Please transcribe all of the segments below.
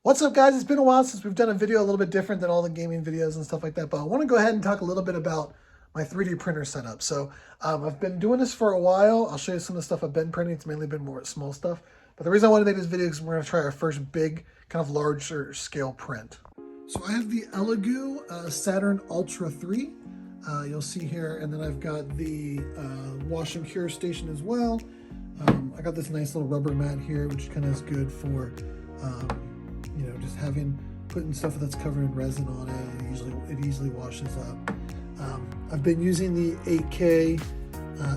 What's up, guys? It's been a while since we've done a video a little bit different than all the gaming videos and stuff like that, but I want to go ahead and talk a little bit about my 3D printer setup. So I've been doing this for a while. I'll show you some of the stuff I've been printing. It's mainly been more small stuff, but the reason I want to make this video is we're going to try our first big kind of larger scale print. So I have the Elegoo Saturn Ultra 3. You'll see here, and then I've got the wash and cure station as well. I got this nice little rubber mat here, which kind of is good for you know, just putting stuff that's covered in resin on it. It easily washes up. I've been using the 8K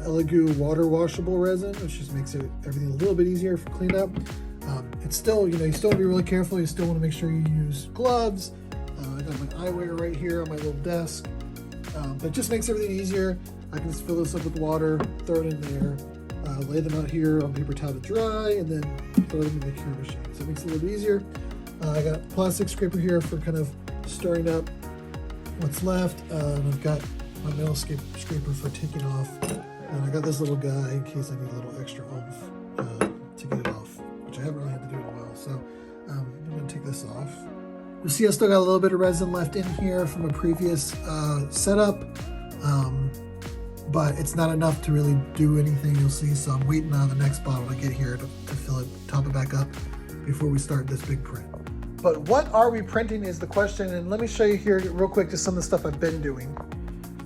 Elegoo water washable resin, which just makes everything a little bit easier for cleanup. It's still, you know, you still want to be really careful. You still want to make sure you use gloves. I got my eyewear right here on my little desk, but it just makes everything easier. I can just fill this up with water, throw it in there, lay them out here on paper towel to dry, and then throw them in the cure machine. So it makes it a little bit easier. I got a plastic scraper here for kind of stirring up what's left. And I've got my metal scraper for taking off. And I got this little guy in case I need a little extra oomph to get it off, which I haven't really had to do in a while. So I'm going to take this off. You'll see I still got a little bit of resin left in here from a previous setup, but it's not enough to really do anything, you'll see. So I'm waiting on the next bottle to get here to fill it, top it back up before we start this big print. But what are we printing is the question, and let me show you here real quick just some of the stuff I've been doing.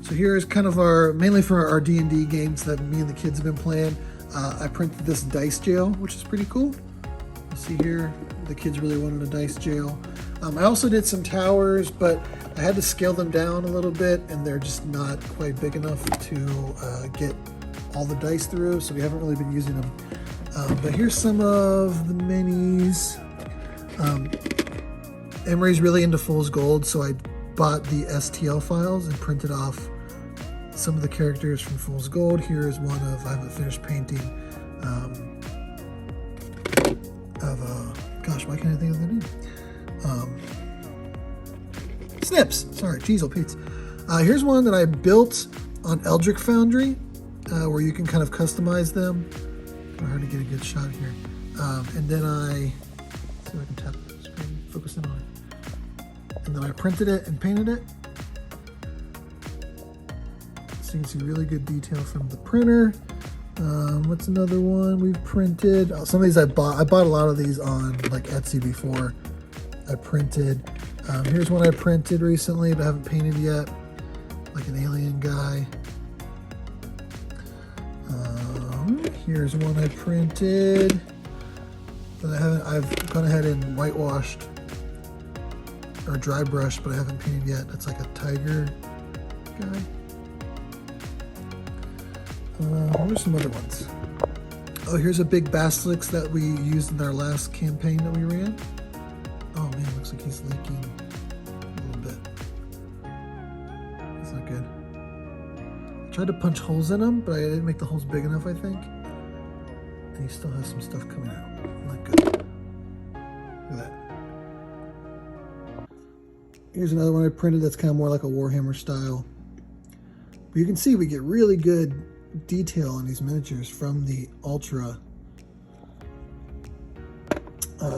So here is kind of mainly for our D&D games that me and the kids have been playing. I printed this dice jail, which is pretty cool. You'll see here, the kids really wanted a dice jail. I also did some towers, but I had to scale them down a little bit, and they're just not quite big enough to get all the dice through, so we haven't really been using them. But here's some of the minis. Emery's really into Fool's Gold, so I bought the STL files and printed off some of the characters from Fool's Gold. Here is one I haven't finished painting, gosh, why can't I think of the name? Snips, sorry, Cheezel Pete's. Here's one that I built on Eldritch Foundry, where you can kind of customize them. Hard to get a good shot here. And then let's see if I can tap the screen, focus in on it. And then I printed it and painted it. So you can see really good detail from the printer. What's another one we've printed? Oh, some of these I bought a lot of these on like Etsy before I printed. Here's one I printed recently but haven't painted yet, like an alien guy. Here's one I printed that I've gone ahead and whitewashed or dry brushed, but I haven't painted yet. That's like a tiger guy. Here's some other ones. Oh, here's a big basilisk that we used in our last campaign that we ran. Oh man, looks like he's leaking a little bit. That's not good. I tried to punch holes in him, but I didn't make the holes big enough, I think. And he still has some stuff coming out. Not good. Look at that. Here's another one I printed that's kind of more like a Warhammer style. But you can see we get really good detail on these miniatures from the Ultra.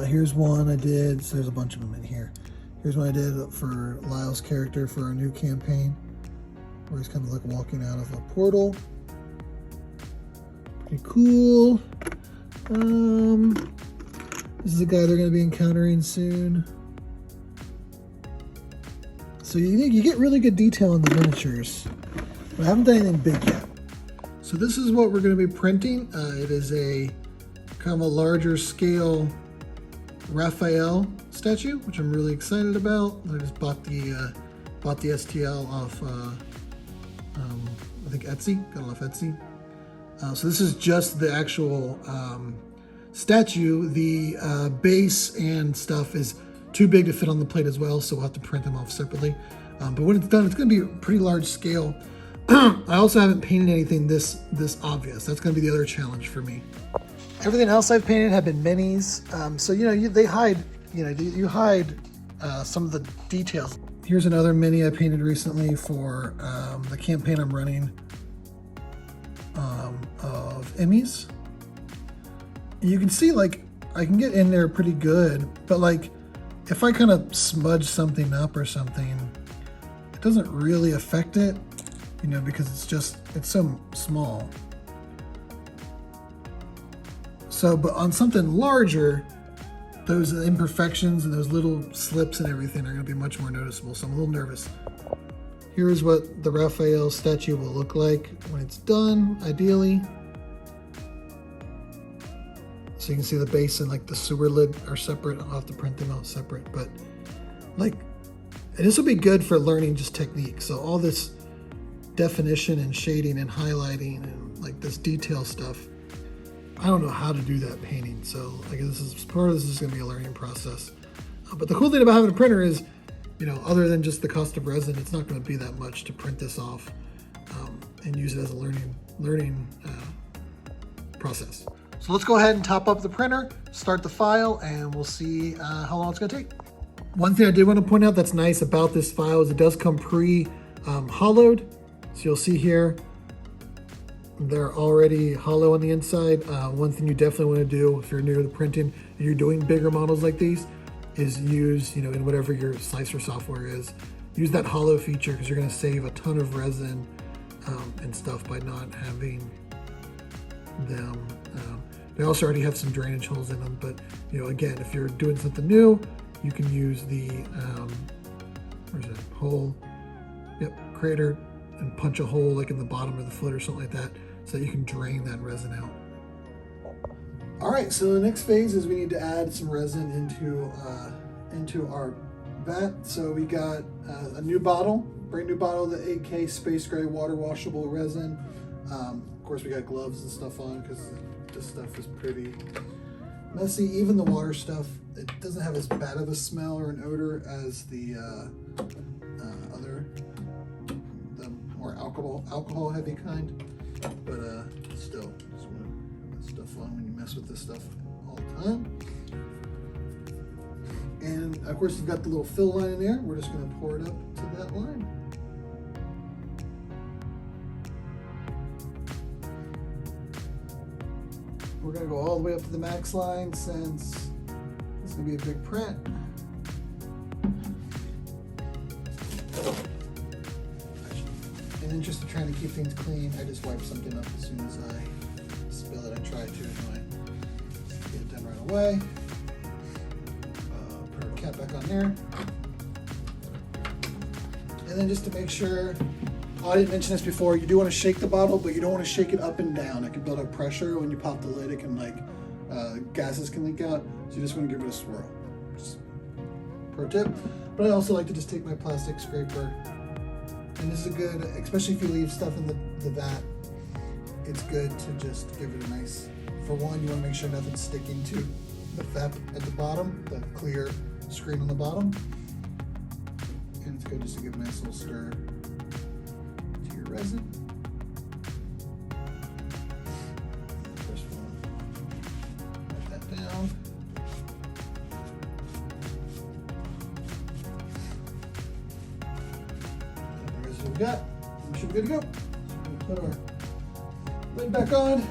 Here's one I did, so there's a bunch of them in here. Here's one I did for Lyle's character for our new campaign, where he's kind of like walking out of a portal. Pretty cool. This is a guy they're going to be encountering soon. So you get really good detail in the miniatures, but I haven't done anything big yet. So this is what we're going to be printing. It is a kind of a larger scale Raphael statue, which I'm really excited about. I just bought the STL off I think Etsy, got it off Etsy. So this is just the actual statue. The base and stuff is too big to fit on the plate as well, so we'll have to print them off separately. But when it's done, it's going to be a pretty large scale. I also haven't painted anything this obvious. That's going to be the other challenge for me. Everything else I've painted have been minis, so you know they hide. You know, you hide some of the details. Here's another mini I painted recently for the campaign I'm running of Emmys. You can see like I can get in there pretty good, but like if I kind of smudge something up or something, it doesn't really affect it, you know, because it's so small. So, but on something larger, those imperfections and those little slips and everything are going to be much more noticeable. So I'm a little nervous. Here's what the Raphael statue will look like when it's done, ideally. So you can see the base and like the sewer lid are separate. I'll have to print them out separate, but like, and this will be good for learning just technique. So all this definition and shading and highlighting and like this detail stuff, I don't know how to do that painting. So like this is part of this is going to be a learning process. But the cool thing about having a printer is, you know, other than just the cost of resin, it's not going to be that much to print this off and use it as a learning process. So let's go ahead and top up the printer, start the file, and we'll see how long it's going to take. One thing I did want to point out that's nice about this file is it does come pre-hollowed. So you'll see here, they're already hollow on the inside. One thing you definitely want to do if you're new to printing and you're doing bigger models like these is use, you know, in whatever your slicer software is, use that hollow feature because you're going to save a ton of resin and stuff by not having them. They also already have some drainage holes in them, but you know, again, if you're doing something new, you can use the where's that hole? Yep, crater, and punch a hole like in the bottom of the foot or something like that, so that you can drain that resin out. All right, so the next phase is we need to add some resin into our vat. So we got a new bottle, brand new bottle, the 8K Space Gray water washable resin. Of course, we got gloves and stuff on because this stuff is pretty messy. Even the water stuff, it doesn't have as bad of a smell or an odor as the more alcohol heavy kind, but still, just want to have that stuff on when you mess with this stuff all the time. And of course, you've got the little fill line in there. We're just going to pour it up to that line. We're going to go all the way up to the max line since it's going to be a big print. In the interest of trying to keep things clean, I just wipe something up as soon as I spill it. I try to anyway. Get it done right away. Put our cap back on there. And then just to make sure, I didn't mention this before, you do want to shake the bottle, but you don't want to shake it up and down. It can build up pressure. When you pop the lid, it can gases can leak out. So you just want to give it a swirl. Just pro tip. But I also like to just take my plastic scraper. And this is a good, especially if you leave stuff in the vat, it's good to just give it a nice, for one, you want to make sure nothing's sticking to the fat at the bottom, the clear screen on the bottom. And it's good just to give a nice little stir to your resin. First one, write that down. We got, we should be good to go. So we're gonna put our lid back on.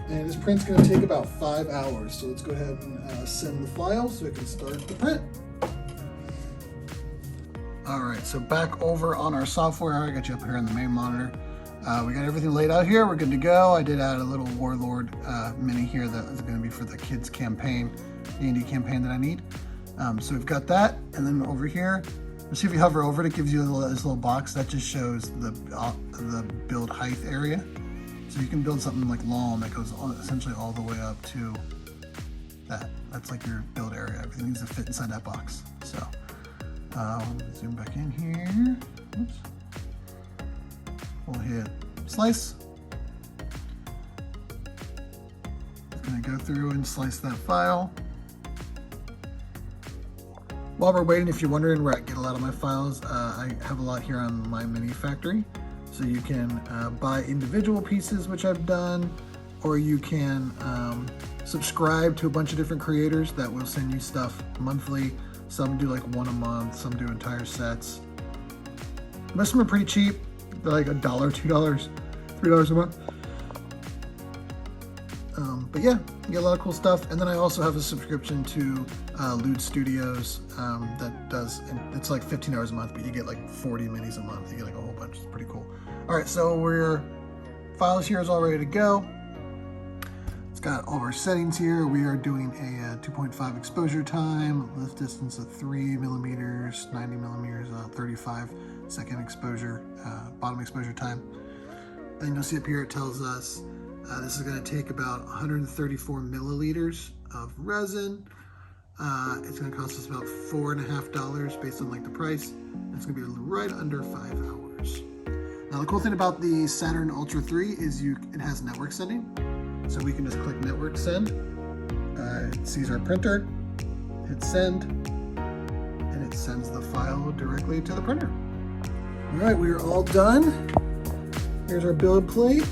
And this print's gonna take about 5 hours. So let's go ahead and send the file so we can start the print. All right, so back over on our software. I got you up here on the main monitor. We got everything laid out here. We're good to go. I did add a little Warlord mini here that is gonna be for the kids campaign, D&D campaign that I need. So we've got that, and then over here, let's see if you hover over it, it gives you this little box that just shows the build height area. So you can build something like long that goes essentially all the way up to that. That's like your build area. Everything needs to fit inside that box. So zoom back in here. Oops. We'll hit slice. I'm gonna go through and slice that file. While we're waiting, if you're wondering where I get a lot of my files, I have a lot here on my mini factory. So you can buy individual pieces, which I've done, or you can subscribe to a bunch of different creators that will send you stuff monthly. Some do like one a month, some do entire sets. Most of them are pretty cheap. They're like $1, $2, $3 a month. But yeah, you get a lot of cool stuff. And then I also have a subscription to Lewd Studios that does, and it's like $15 a month, but you get like 40 minis a month. You get like a whole bunch. It's pretty cool. All right, so files here is all ready to go. It's got all of our settings here. We are doing a 2.5 exposure time, lift distance of 3 millimeters, 90 millimeters, 35-second exposure, bottom exposure time. Then you'll see up here it tells us this is going to take about 134 milliliters of resin. It's going to cost us about $4.50 based on like the price. It's going to be right under 5 hours. Now the cool thing about the Saturn Ultra 3 is it has network sending. So we can just click network send. It sees our printer, hit send, and it sends the file directly to the printer. All right, we are all done. Here's our build plate.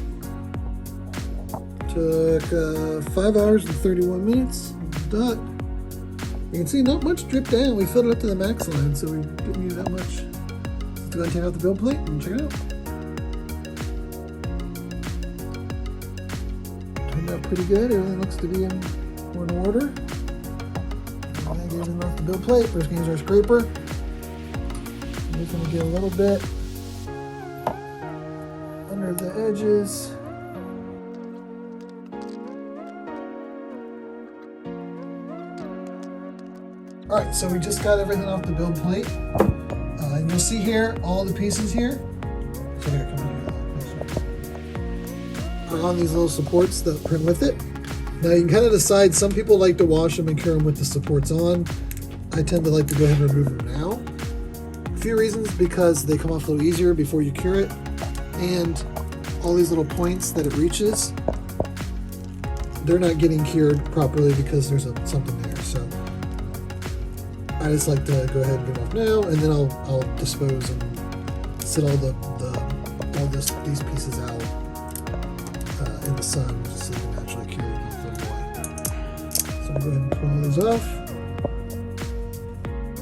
Took 5 hours and 31 minutes. Done. You can see not much dripped down. We filled it up to the max line, so we didn't use that much. Let's go ahead and take out the build plate and check it out. Turned out pretty good. Everything looks to be in order. I'm getting off the build plate. We're just going to use our scraper. I'm just going to get a little bit under the edges. All right, so we just got everything off the build plate. And you'll see here, all the pieces here. So here, come on, are on these little supports that print with it. Now you can kind of decide, some people like to wash them and cure them with the supports on. I tend to like to go ahead and remove them now. A few reasons: because they come off a little easier before you cure it, and all these little points that it reaches, they're not getting cured properly because there's something there. So I just like to go ahead and get them off now, and then I'll dispose and sit all these pieces out in the sun just so they can naturally cure and not float away. So I'll go ahead and pull all these off.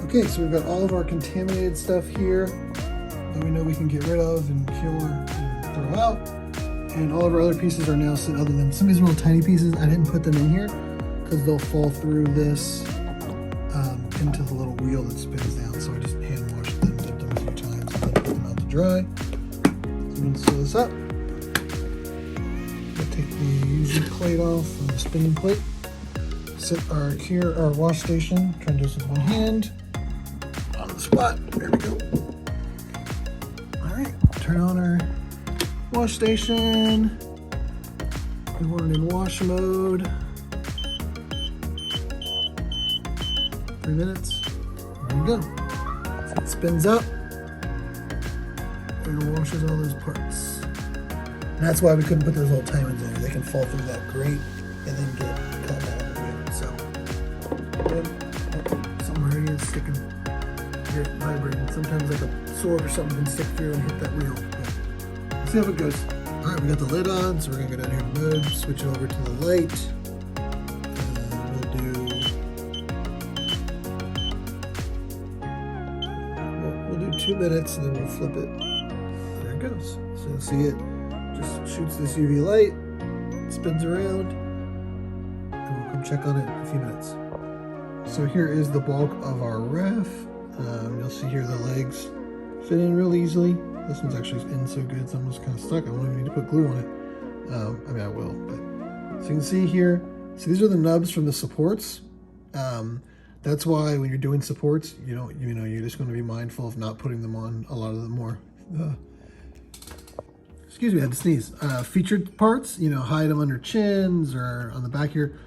Okay, so we've got all of our contaminated stuff here that we know we can get rid of and cure and throw out. And all of our other pieces are now set, other than some of these little tiny pieces. I didn't put them in here because they'll fall through this into the little wheel that spins down. So I just hand washed them, dipped them a few times, and then put them out to dry. I'm going to sew this up. I'll take the UV plate off from the spinning plate. Set our wash station. Try and do this with one hand. On the spot. There we go. All right. Turn on our wash station. We want it in wash mode. 3 minutes. There we go. So it spins up and it washes all those parts. And that's why we couldn't put those little tiny ones in there. They can fall through that grate and then get cut out of it. So, something right here is sticking. Here, vibrating. Sometimes like a sword or something can stick through and hit that wheel. But let's see how it goes. All right, we got the lid on, so we're gonna go down here to mode, switch it over to the light. We'll do 2 minutes and then we'll flip it. There it goes. So you'll see it just shoots this UV light, spins around, and we'll come check on it in a few minutes. So here is the bulk of our ref. You'll see here the legs fit in real easily. This one's actually in so good, it's almost kind of stuck. I won't even need to put glue on it. I mean, I will, but so you can see here. So these are the nubs from the supports. That's why when you're doing supports, you're just going to be mindful of not putting them on a lot of the more, excuse me, I had to sneeze. Featured parts, hide them under chins or on the back here.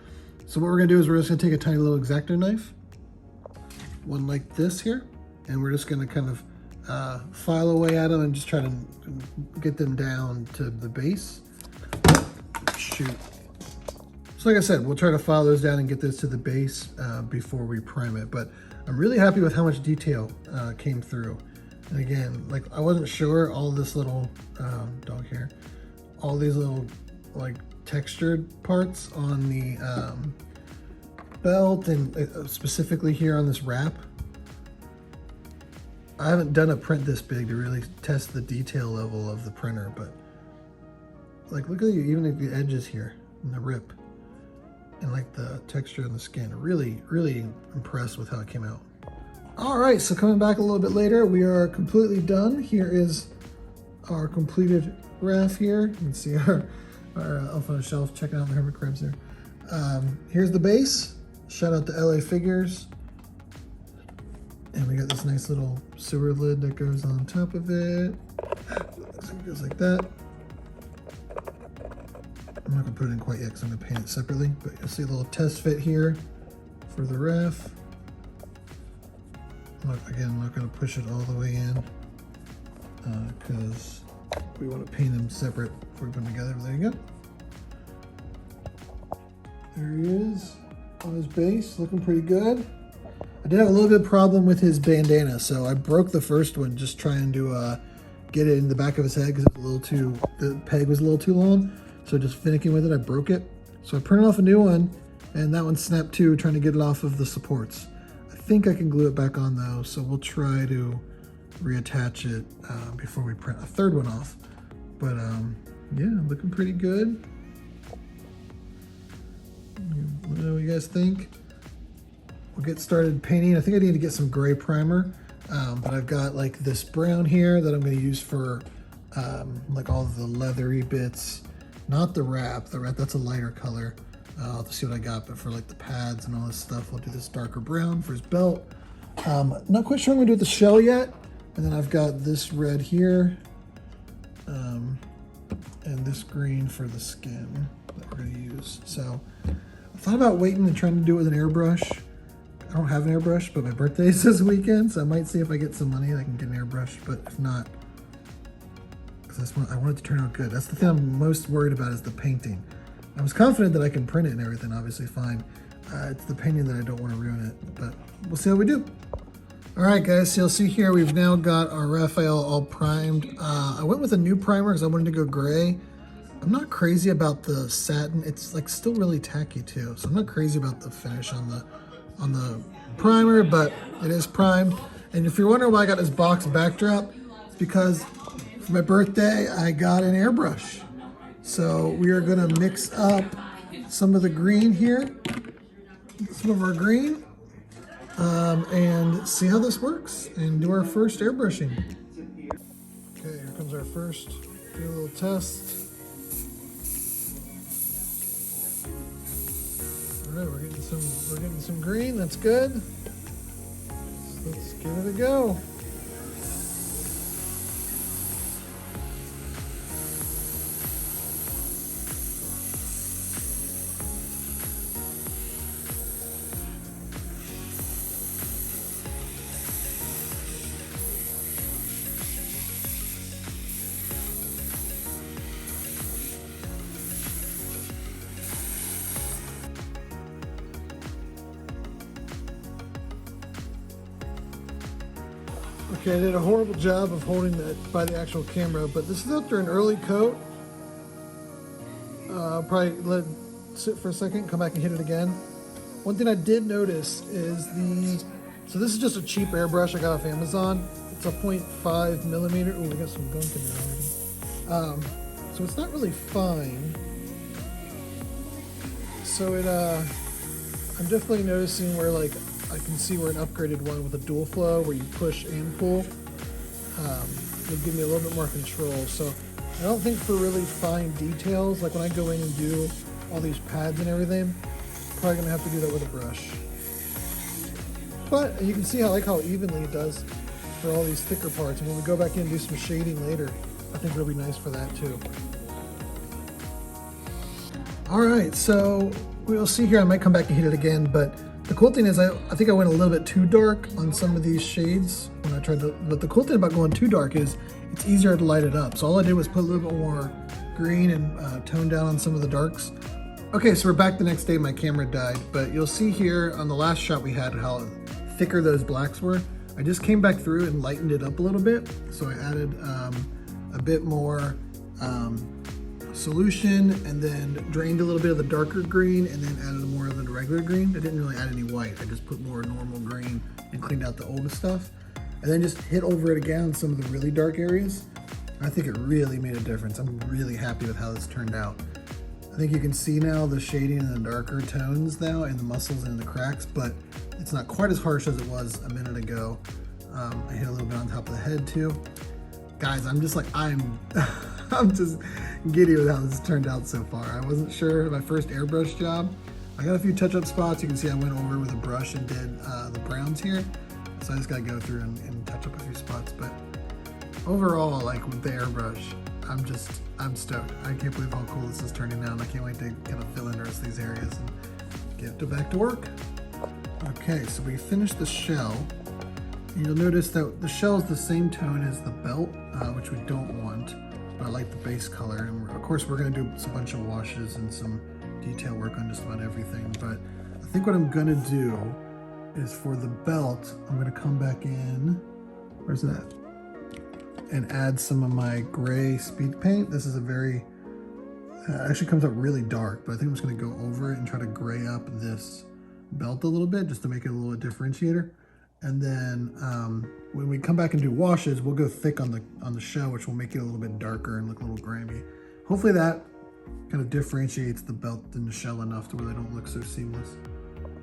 So what we're going to do is we're just going to take a tiny little X-Acto knife, one like this here, and we're just going to kind of file away at them and just try to get them down to the base. Shoot. So like I said, we'll try to file those down and get this to the base before we prime it. But I'm really happy with how much detail came through. And again, like I wasn't sure all this little dog hair, all these little like textured parts on the belt and specifically here on this wrap. I haven't done a print this big to really test the detail level of the printer, but like look at even at the edges here and the rip. and like the texture on the skin. Really, really impressed with how it came out. All right, so coming back a little bit later, we are completely done. Here is our completed Raph here. You can see our elf on a shelf, checking out the hermit crabs there. Here's the base. Shout out to LA Figures. And we got this nice little sewer lid that goes on top of it. So it goes like that. I'm not gonna put it in quite yet because I'm gonna paint it separately, but you'll see a little test fit here for the Raph. Again, I'm not gonna push it all the way in because we want to paint them separate before we put them together. There you go. There he is on his base, looking pretty good. I did have a little bit of problem with his bandana, so I broke the first one just trying to get it in the back of his head because it was a little too, the peg was a little too long. So just finicking with it, I broke it. So I printed off a new one, and that one snapped too, trying to get it off of the supports. I think I can glue it back on though, so we'll try to reattach it before we print a third one off. But yeah, looking pretty good. Let me know what you guys think. We'll get started painting. I think I need to get some gray primer, but I've got like this brown here that I'm going to use for like all of the leathery bits. Not the wrap. The wrap, that's a lighter color. I'll have to see what I got, but for like the pads and all this stuff, I'll do this darker brown for his belt. Not quite sure what I'm gonna do with the shell yet. And then I've got this red here, and this green for the skin that we're gonna use. So I thought about waiting and trying to do it with an airbrush. I don't have an airbrush, but my birthday is this weekend, so I might see if I get some money, I can get an airbrush, but if not, because I want it to turn out good. That's the thing I'm most worried about, is the painting. I was confident that I can print it and everything, obviously fine. It's the painting that I don't want to ruin it, but we'll see how we do. All right, guys, so you'll see here we've now got our Raphael all primed. I went with a new primer because I wanted to go gray. I'm not crazy about the satin. It's like still really tacky too, so I'm not crazy about the finish on the primer, but it is primed. And if you're wondering why I got this box backdrop, it's because for my birthday, I got an airbrush. So we are gonna mix up some of the green here, some of our green, and see how this works and do our first airbrushing. Okay, here comes our first, do a little test. All right, we're getting some green, that's good. So let's give it a go. Okay, I did a horrible job of holding that by the actual camera, but this is after an early coat. I'll probably let it sit for a second, come back and hit it again. One thing I did notice is so this is just a cheap airbrush I got off Amazon. It's a 0.5 millimeter. Oh, we got some gunk in there already. So it's not really fine. So I'm definitely noticing where like, I can see we're an upgraded one with a dual flow where you push and pull. It'll give me a little bit more control. So I don't think for really fine details, like when I go in and do all these pads and everything, I'm probably gonna have to do that with a brush. But you can see how evenly it does for all these thicker parts. And when we go back in and do some shading later, I think it'll be nice for that too. All right, so we'll see here. I might come back and hit it again, but the cool thing is I think I went a little bit too dark on some of these shades when I tried to, but the cool thing about going too dark is it's easier to light it up. So all I did was put a little bit more green and tone down on some of the darks. Okay, so we're back the next day. My camera died, but you'll see here on the last shot we had how thicker those blacks were. I just came back through and lightened it up a little bit. So I added a bit more solution and then drained a little bit of the darker green and then added more of the regular green. I didn't really add any white. I just put more normal green and cleaned out the old stuff. And then just hit over it again on some of the really dark areas. I think it really made a difference. I'm really happy with how this turned out. I think you can see now the shading and the darker tones now and the muscles and the cracks, but it's not quite as harsh as it was a minute ago. I hit a little bit on top of the head too. Guys, I'm just like, I'm just giddy with how this turned out so far. I wasn't sure, my first airbrush job. I got a few touch-up spots. You can see I went over with a brush and did the browns here. So I just gotta go through and touch up a few spots. But overall, like with the airbrush, I'm stoked. I can't believe how cool this is turning out. I can't wait to kind of fill in the rest of these areas and get back to work. Okay, so we finished the shell. And you'll notice that the shell is the same tone as the belt, which we don't want, but I like the base color. And of course, we're gonna do a bunch of washes and some detail work on just about everything. But I think what I'm gonna do is for the belt, I'm gonna come back in, where's that? And add some of my gray speed paint. This is a very, actually comes out really dark, but I think I'm just gonna go over it and try to gray up this belt a little bit just to make it a little differentiator. And then when we come back and do washes, we'll go thick on the shell, which will make it a little bit darker and look a little grimy. Hopefully that kind of differentiates the belt and the shell enough to where they don't look so seamless.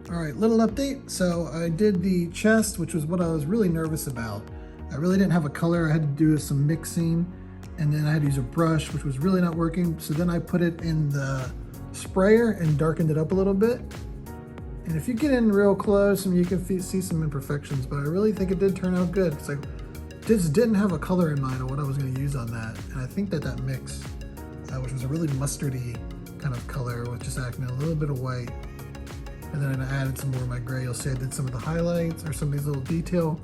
All right, little update. So I did the chest, which was what I was really nervous about. I really didn't have a color. I had to do some mixing, and then I had to use a brush, which was really not working. So then I put it in the sprayer and darkened it up a little bit. And if you get in real close, I mean, you can see some imperfections, but I really think it did turn out good because I just didn't have a color in mind on what I was going to use on that. And I think that mix, which was a really mustardy kind of color with just acting a little bit of white. And then I added some more of my gray. You'll see I did some of the highlights or some of these little detail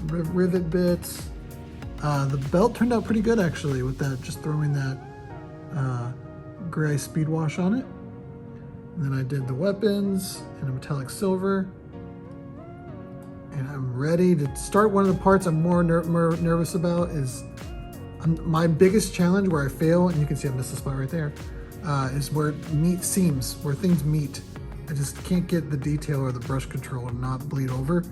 rivet bits. The belt turned out pretty good actually with that, just throwing that gray speed wash on it. And then I did the weapons in a metallic silver. And I'm ready to start. One of the parts I'm more nervous about is my biggest challenge where I fail, and you can see I missed the spot right there, is where it meets seams, where things meet. I just can't get the detail or the brush control to not bleed over.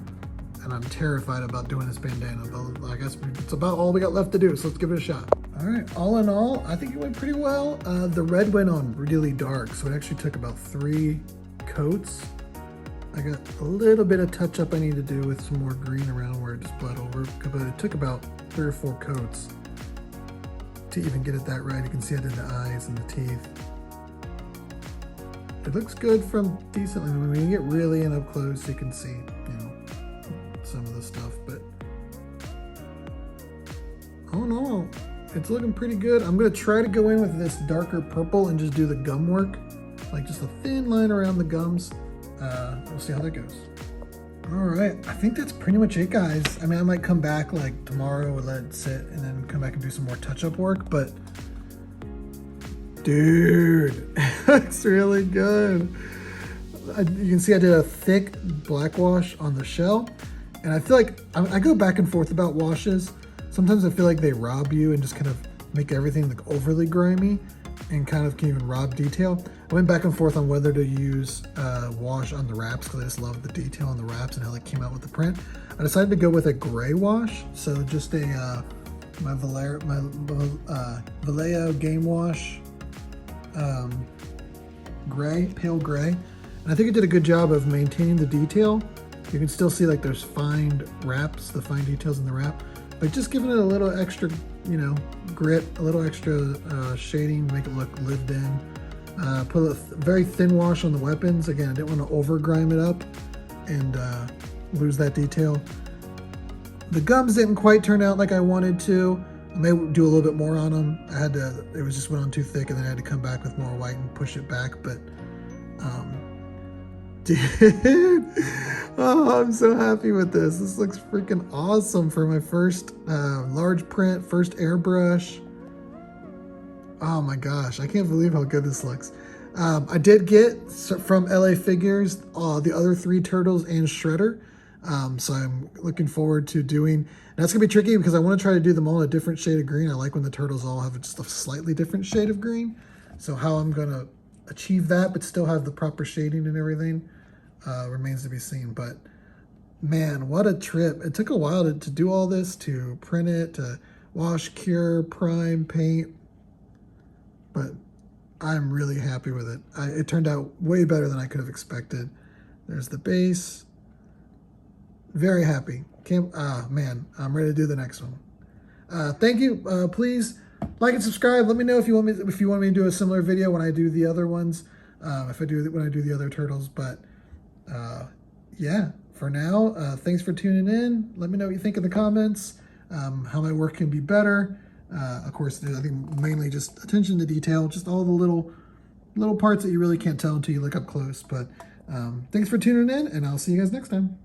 And I'm terrified about doing this bandana, but I guess it's about all we got left to do, so let's give it a shot. All right, all in all, I think it went pretty well. The red went on really dark, so it actually took about 3 coats. I got a little bit of touch up I need to do with some more green around where it just bled over, but it took about 3 or 4 coats to even get it that right. You can see I did the eyes and the teeth. It looks good from decently. When you get really in up close, you can see, you know, some of the stuff, but all in all, it's looking pretty good. I'm gonna try to go in with this darker purple and just do the gum work, like just a thin line around the gums. We'll see how that goes. All right, I think that's pretty much it, guys. I mean, I might come back like tomorrow and let it sit and then come back and do some more touch-up work, but dude, it looks really good. You can see I did a thick black wash on the shell, and I feel like I go back and forth about washes. Sometimes I feel like they rob you and just kind of make everything look overly grimy and kind of can even rob detail. I went back and forth on whether to use wash on the wraps because I just love the detail on the wraps and how they came out with the print. I decided to go with a gray wash, so just my Vallejo Game Wash gray, pale gray. And I think it did a good job of maintaining the detail. You can still see like there's fine wraps, the fine details in the wrap, but just giving it a little extra, you know, grit, a little extra shading, make it look lived in. Put a very thin wash on the weapons. Again, I didn't want to over grime it up and lose that detail. The gums didn't quite turn out like I wanted to. I may do a little bit more on them. It was just went on too thick, and then I had to come back with more white and push it back. But dude, oh, I'm so happy with this. This looks freaking awesome for my first large print, first airbrush. Oh my gosh, I can't believe how good this looks. I did get from LA Figures the other 3 turtles and Shredder. So I'm looking forward to doing, that's gonna be tricky because I want to try to do them all in a different shade of green. I like when the turtles all have just a slightly different shade of green. So how I'm gonna achieve that but still have the proper shading and everything remains to be seen. But man, what a trip. It took a while to do all this, to print it, to wash, cure, prime, paint. But I'm really happy with it. It turned out way better than I could have expected. There's the base. Very happy. Man, I'm ready to do the next one. Thank you. Please like and subscribe. Let me know if you want me to do a similar video when I do the other ones. When I do the other turtles. But yeah, for now, thanks for tuning in. Let me know what you think in the comments. How my work can be better. Of course, I think mainly just attention to detail, just all the little parts that you really can't tell until you look up close. But thanks for tuning in, and I'll see you guys next time.